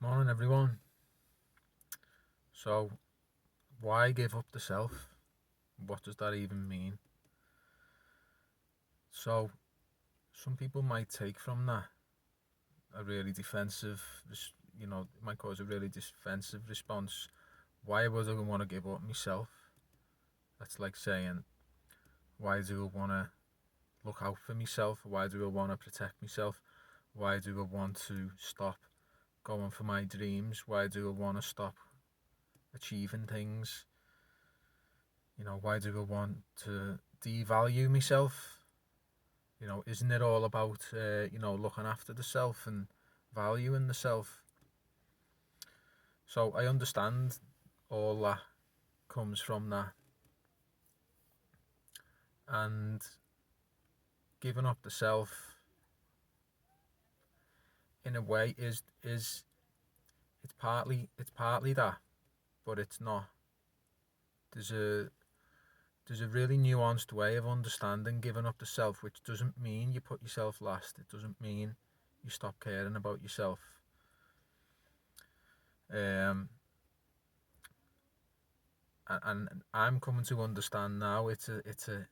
Morning, everyone. So, why give up the self? What does that even mean? So, some people might take from that a really defensive, it might cause a really defensive response. Why would I want to give up myself? That's like saying, why do I want to look out for myself? Why do I want to protect myself? Why do I want to stop going for my dreams? Why do I want to stop achieving things? Why do I want to devalue myself? Isn't it all about, looking after the self and valuing the self? So I understand all that comes from that. And giving up the self, in a way, is it's partly that, but it's not. There's a there's a really nuanced way of understanding giving up the self, which doesn't mean you put yourself last. It doesn't mean you stop caring about yourself. Um, and I'm coming to understand now it's a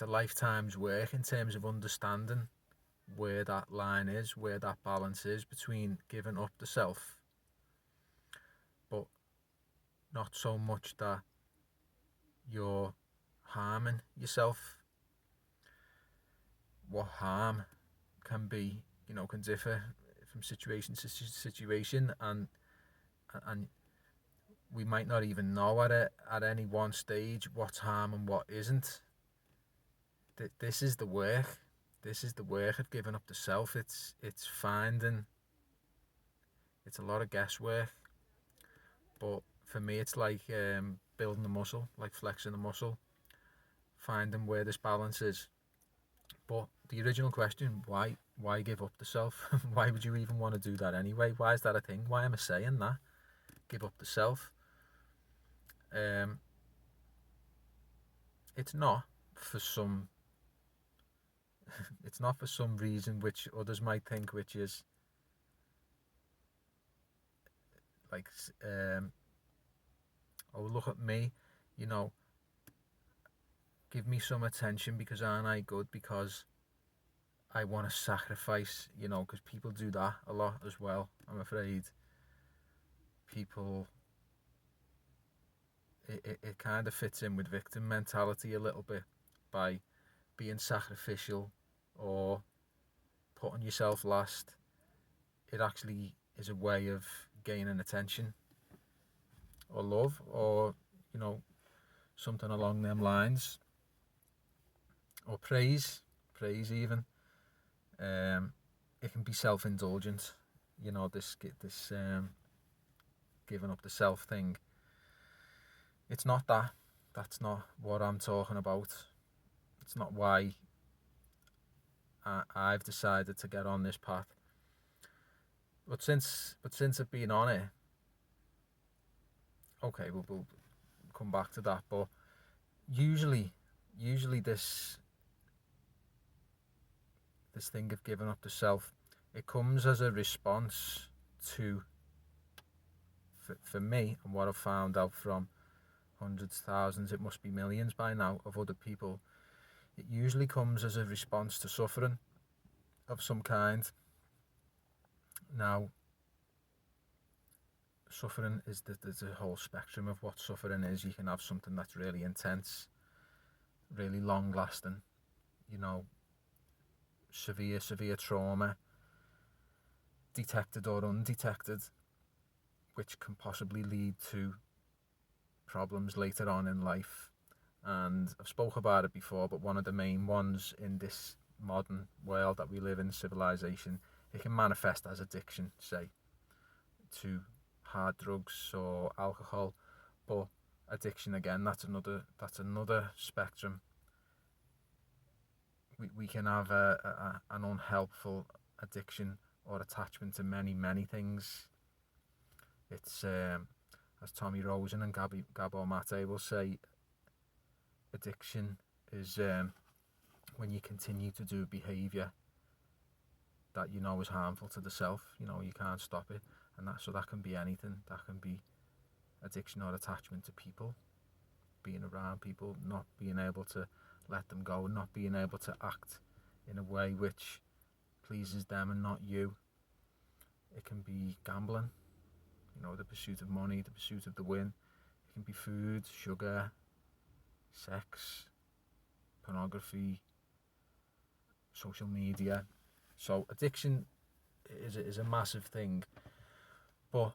lifetime's work in terms of understanding where that line is, where that balance is between giving up the self, but not so much that you're harming yourself. What harm can be, can differ from situation to situation, and we might not even know at any one stage what's harm and what isn't. This is the work. This is the work of giving up the self. It's finding. It's a lot of guesswork, but for me, it's like building the muscle, like flexing the muscle, finding where this balance is. But the original question, why give up the self? Why would you even want to do that anyway? Why is that a thing? Why am I saying that? Give up the self. Um, it's not for some. It's not for some reason which others might think, which is like, oh, look at me, you know, give me some attention because aren't I good? Because I want to sacrifice, because people do that a lot as well. I'm afraid people, it kind of fits in with victim mentality a little bit by being sacrificial or putting yourself last. It actually is a way of gaining attention or love or, you know, something along them lines, or praise even. Um, it can be self-indulgent, this giving up the self thing. It's not that. That's not what I'm talking about. It's not why I've decided to get on this path. But since I've been on it, okay, we'll come back to that. But usually, usually this thing of giving up the self, it comes as a response to, for me, and what I've found out from hundreds, thousands, it must be millions by now, of other people. It usually comes as a response to suffering of some kind. Now, suffering there's a whole spectrum of what suffering is. You can have something that's really intense, really long lasting, you know, severe trauma, detected or undetected, which can possibly lead to problems later on in life. And I've spoke about it before, but one of the main ones in this modern world that we live in, civilization, it can manifest as addiction, say, to hard drugs or alcohol. But addiction, again, that's another spectrum. We can have an unhelpful addiction or attachment to many things. It's as Tommy Rosen and Gabor Mate will say, addiction is when you continue to do behaviour that you know is harmful to the self. You can't stop it. And that can be anything. That can be addiction or attachment to people, being around people, not being able to let them go, not being able to act in a way which pleases them and not you. It can be gambling, the pursuit of money, the pursuit of the win. It can be food, sugar, sex, pornography, social media. So addiction is a massive thing, but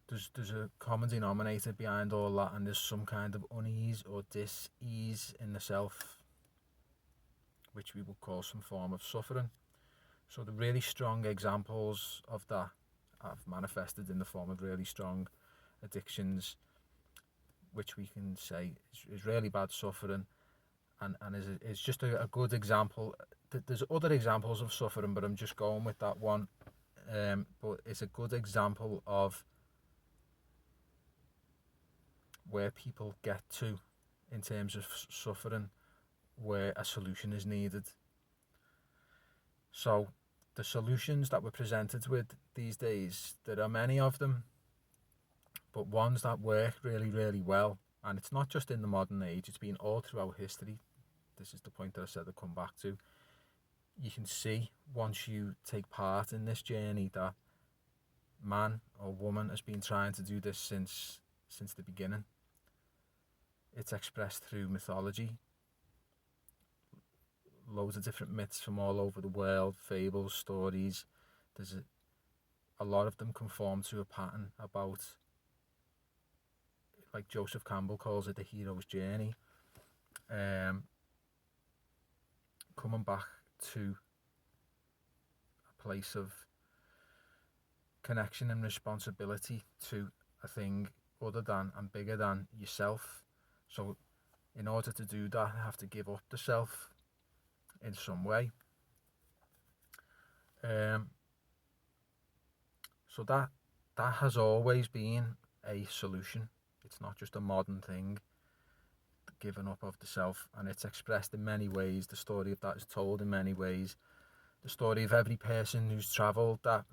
there's a common denominator behind all that, and there's some kind of unease or dis-ease in the self, which we would call some form of suffering. So the really strong examples of that have manifested in the form of really strong addictions, which we can say is really bad suffering, and is just a good example. There's other examples of suffering, but I'm just going with that one. But it's a good example of where people get to in terms of suffering, where a solution is needed. So the solutions that we're presented with these days, there are many of them, but ones that work really, really well. And it's not just in the modern age, it's been all throughout history. This is the point that I said I'd come back to. You can see once you take part in this journey that man or woman has been trying to do this since the beginning. It's expressed through mythology, loads of different myths from all over the world, fables, stories. There's a lot of them conform to a pattern about, like Joseph Campbell calls it, the hero's journey. Coming back to a place of connection and responsibility to a thing other than and bigger than yourself. So in order to do that, I have to give up the self in some way. So that has always been a solution. It's not just a modern thing, the giving up of the self, and it's expressed in many ways. The story of that is told in many ways. The story of every person who's travelled that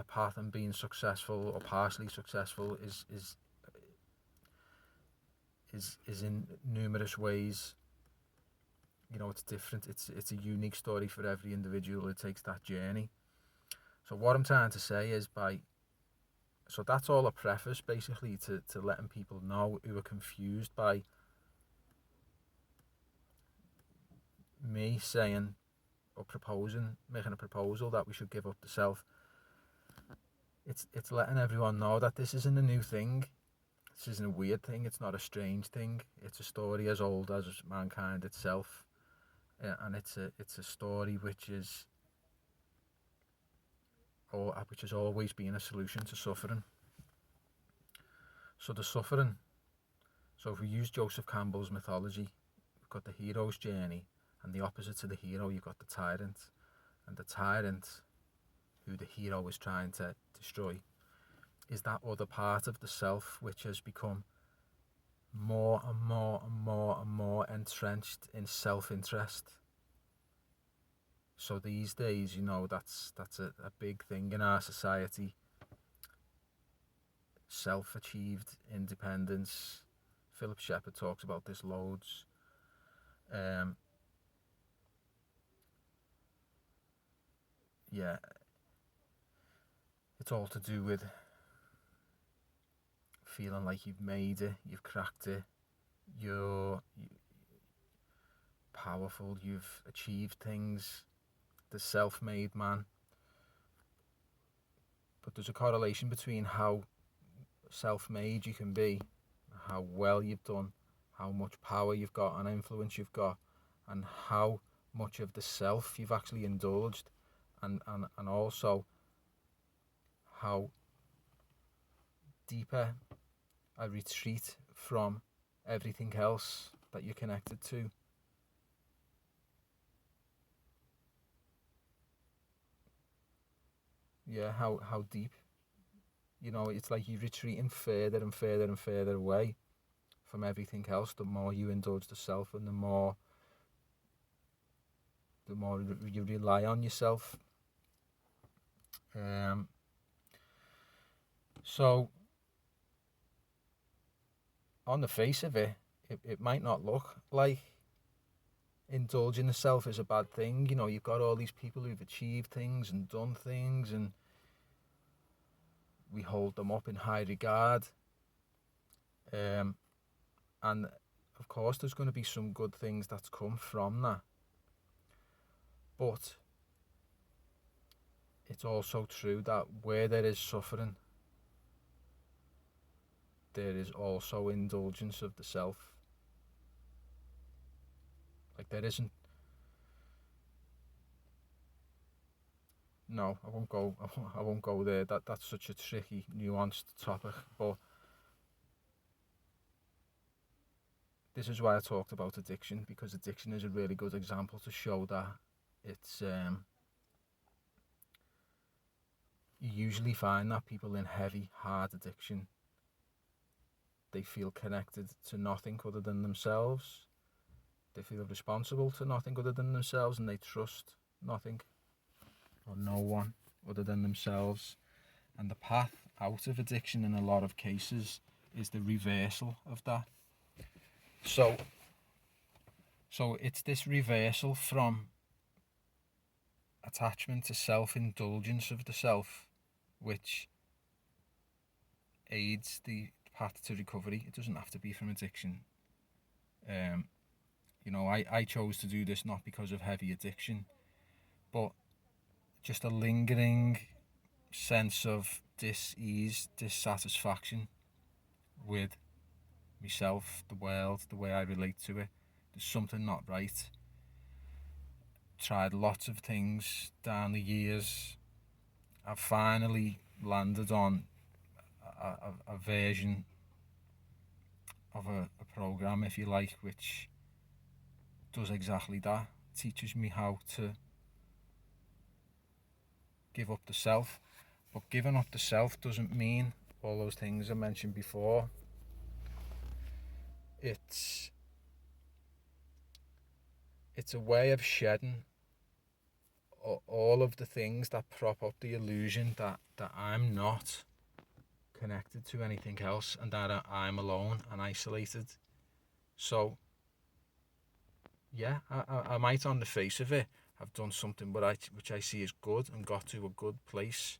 path and been successful or partially successful is in numerous ways. It's different. It's a unique story for every individual who takes that journey. So what I'm trying to say is so that's all a preface basically to letting people know who are confused by me saying or making a proposal that we should give up the self. It's letting everyone know that this isn't a new thing. This isn't a weird thing. It's not a strange thing. It's a story as old as mankind itself, and it's a story which has always been a solution to suffering. So the suffering. So if we use Joseph Campbell's mythology, we've got the hero's journey, and the opposite to the hero, you've got the tyrant, and the tyrant, who the hero is trying to destroy, is that other part of the self which has become more and more and more and more entrenched in self-interest. So these days, that's a big thing in our society. Self-achieved independence. Philip Shepherd talks about this loads. Yeah, it's all to do with feeling like you've made it, you've cracked it, you're powerful, you've achieved things, the self-made man. But there's a correlation between how self-made you can be, how well you've done, how much power you've got and influence you've got, and how much of the self you've actually indulged, and also how deeper a retreat from everything else that you're connected to. Yeah, how deep. It's like you're retreating further and further and further away from everything else. The more you indulge the self, and the more you rely on yourself. So, on the face of it, it might not look like indulging the self is a bad thing. You know, you've got all these people who've achieved things and done things, and we hold them up in high regard. And of course, there's going to be some good things that's come from that. But it's also true that where there is suffering, there is also indulgence of the self. Like there isn't. No, I won't go. I won't go there. That's such a tricky, nuanced topic. But this is why I talked about addiction, because addiction is a really good example to show that it's. You usually find that people in heavy, hard addiction, they feel connected to nothing other than themselves. They feel responsible to nothing other than themselves, and they trust nothing or no one other than themselves. And the path out of addiction in a lot of cases is the reversal of that. So it's this reversal from attachment to self-indulgence of the self, which aids the path to recovery. It doesn't have to be from addiction. You know, I chose to do this not because of heavy addiction, but just a lingering sense of dis-ease, dissatisfaction with myself, the world, the way I relate to it. There's something not right. Tried lots of things down the years. I've finally landed on a version of a program, if you like, which does exactly that. Teaches me how to give up the self. But giving up the self doesn't mean all those things I mentioned before. It's a way of shedding all of the things that prop up the illusion that I'm not connected to anything else, and that I'm alone and isolated. So yeah, I might on the face of it have done something which I see as good and got to a good place.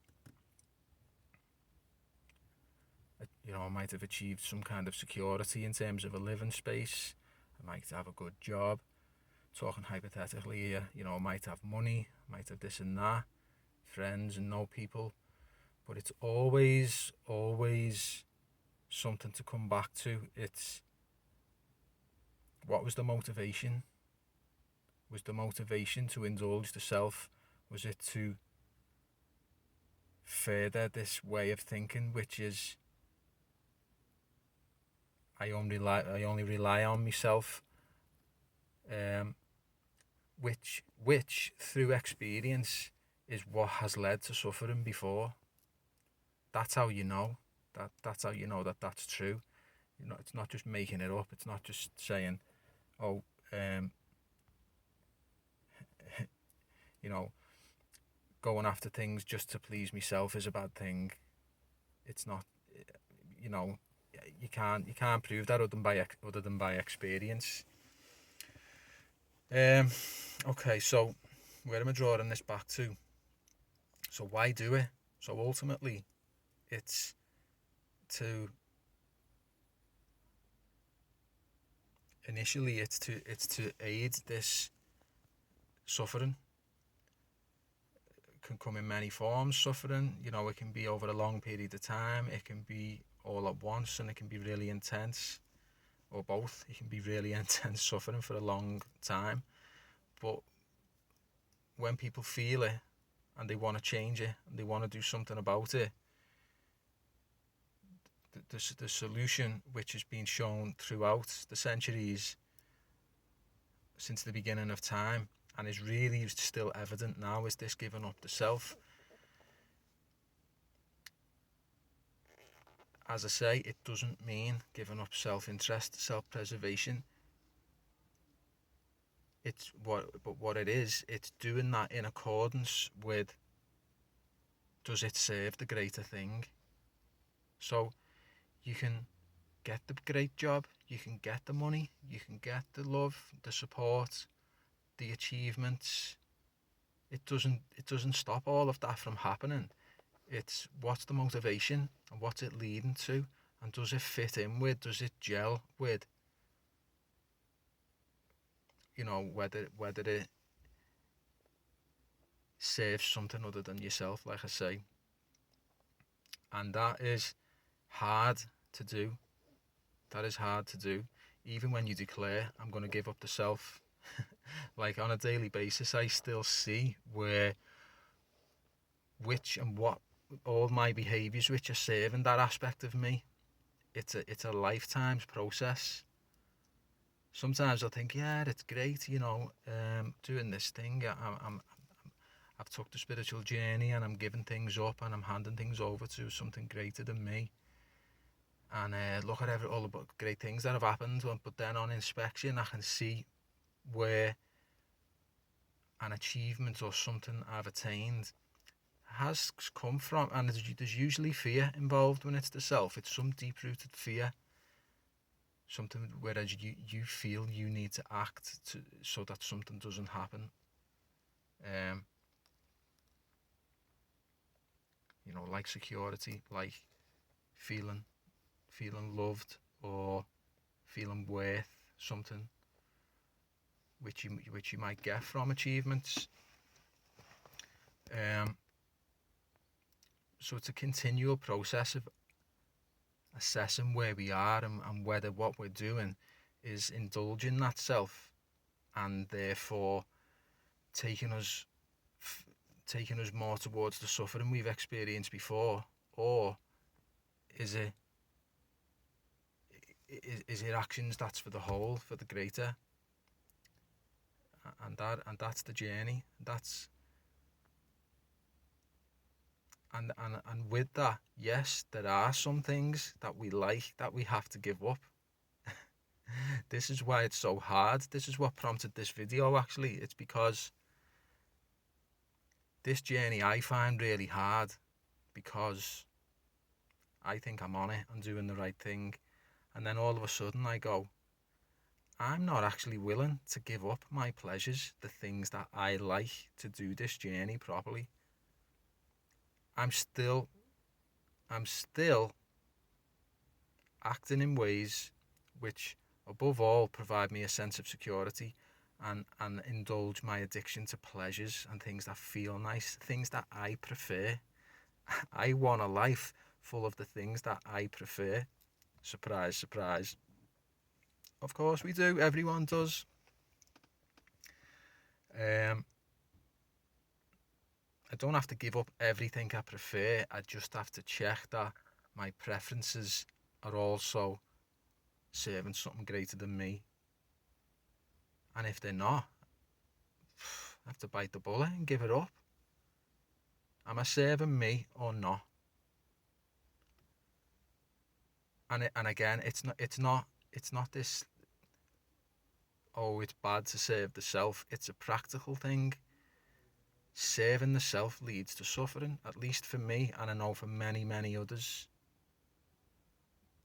You know, I might have achieved some kind of security in terms of a living space. I might have a good job. Talking hypothetically here, you know, I might have money, might have this and that, friends and know people. But it's always something to come back to. It's what was the motivation? Was the motivation to indulge the self? Was it to further this way of thinking, which is I only rely on myself, which through experience is what has led to suffering before. That's how you know. That's how you know that that's true. You know, it's not just making it up. It's not just saying, oh, you know, going after things just to please myself is a bad thing. It's not. You know, you can't prove that other than by experience. Okay, so where am I drawing this back to? So why do it? So ultimately, it's to aid this suffering. It can come in many forms. Suffering, you know, it can be over a long period of time. It can be all at once, and it can be really intense, or both. It can be really intense suffering for a long time. But when people feel it and they want to change it and they want to do something about it, the solution, which has been shown throughout the centuries since the beginning of time and is really still evident now, is this giving up the self. As I say, it doesn't mean giving up self-interest, self-preservation. But what it is, it's doing that in accordance with, does it serve the greater thing? So you can get the great job, you can get the money, you can get the love, the support, the achievements. It doesn't stop all of that from happening. It's what's the motivation and what's it leading to, and does it fit in with, does it gel with, whether it serves something other than yourself, like I say. And that is hard to do. That is hard to do. Even when you declare, I'm going to give up the self, like on a daily basis, I still see which and what all my behaviours which are serving that aspect of me. It's a lifetime's process. Sometimes I think, yeah, it's great, doing this thing. I've took the spiritual journey and I'm giving things up and I'm handing things over to something greater than me. And look at all the great things that have happened. But then on inspection, I can see where an achievement or something I've attained has come from. And there's usually fear involved when it's the self. It's some deep-rooted fear. Something whereas you feel you need to act so that something doesn't happen. Like security, like feeling loved or feeling worth something, which you might get from achievements. So it's a continual process of assessing where we are and whether what we're doing is indulging that self and therefore taking us more towards the suffering we've experienced before, or is it actions that's for the whole, for the greater, and that's the journey. And with that, yes, there are some things that we like that we have to give up. This is why it's so hard. This is what prompted this video, actually. It's because this journey I find really hard, because I think I'm on it and doing the right thing, and then all of a sudden I go, I'm not actually willing to give up my pleasures, the things that I like, to do this journey properly. I'm still acting in ways which, above all, provide me a sense of security and indulge my addiction to pleasures and things that feel nice, things that I prefer. I want a life full of the things that I prefer. Surprise, surprise. Of course we do. Everyone does. I don't have to give up everything I prefer. I just have to check that my preferences are also serving something greater than me. And if they're not, I have to bite the bullet and give it up. Am I serving me or not? And again, it's not this, oh, it's bad to serve the self. It's a practical thing. Serving the self leads to suffering, at least for me, and I know for many, many others.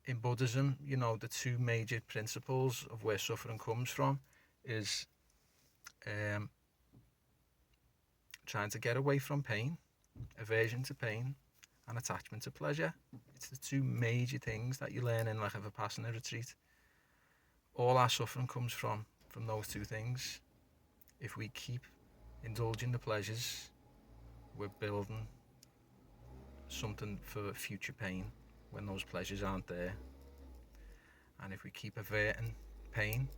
In Buddhism, the two major principles of where suffering comes from is trying to get away from pain, aversion to pain, and attachment to pleasure. It's the two major things that you learn in like a Vipassana retreat. All our suffering comes from those two things. If we keep indulging the pleasures, we're building something for future pain when those pleasures aren't there. And if we keep averting pain,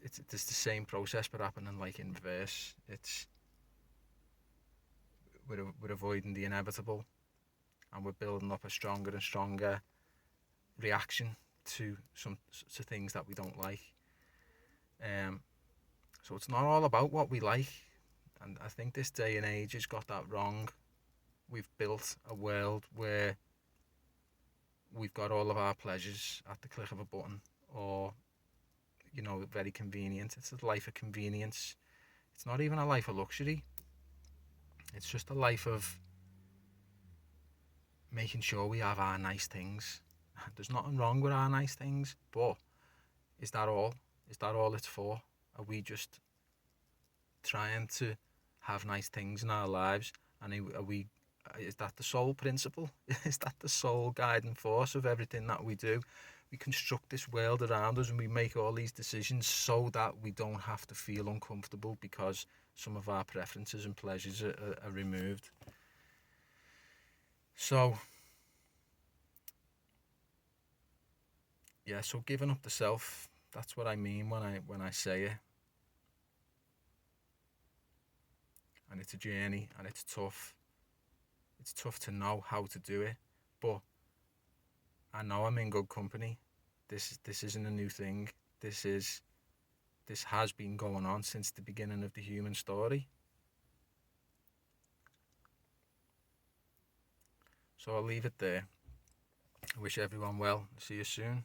it's the same process but happening like in reverse. We're avoiding the inevitable, and we're building up a stronger and stronger reaction to things that we don't like. So it's not all about what we like, and I think this day and age has got that wrong. We've built a world where we've got all of our pleasures at the click of a button, or very convenient. It's a life of convenience. It's not even a life of luxury. It's just a life of making sure we have our nice things. There's nothing wrong with our nice things, but is that all? Is that all it's for? Are we just trying to have nice things in our lives, and is that the sole principle? Is that the sole guiding force of everything that we do? We construct this world around us and we make all these decisions so that we don't have to feel uncomfortable because some of our preferences and pleasures are removed. So yeah, so giving up the self, that's what I mean when I say it. And it's a journey, and it's tough. It's tough to know how to do it, but I know I'm in good company. This isn't a new thing. This has been going on since the beginning of the human story. So I'll leave it there. I wish everyone well. See you soon.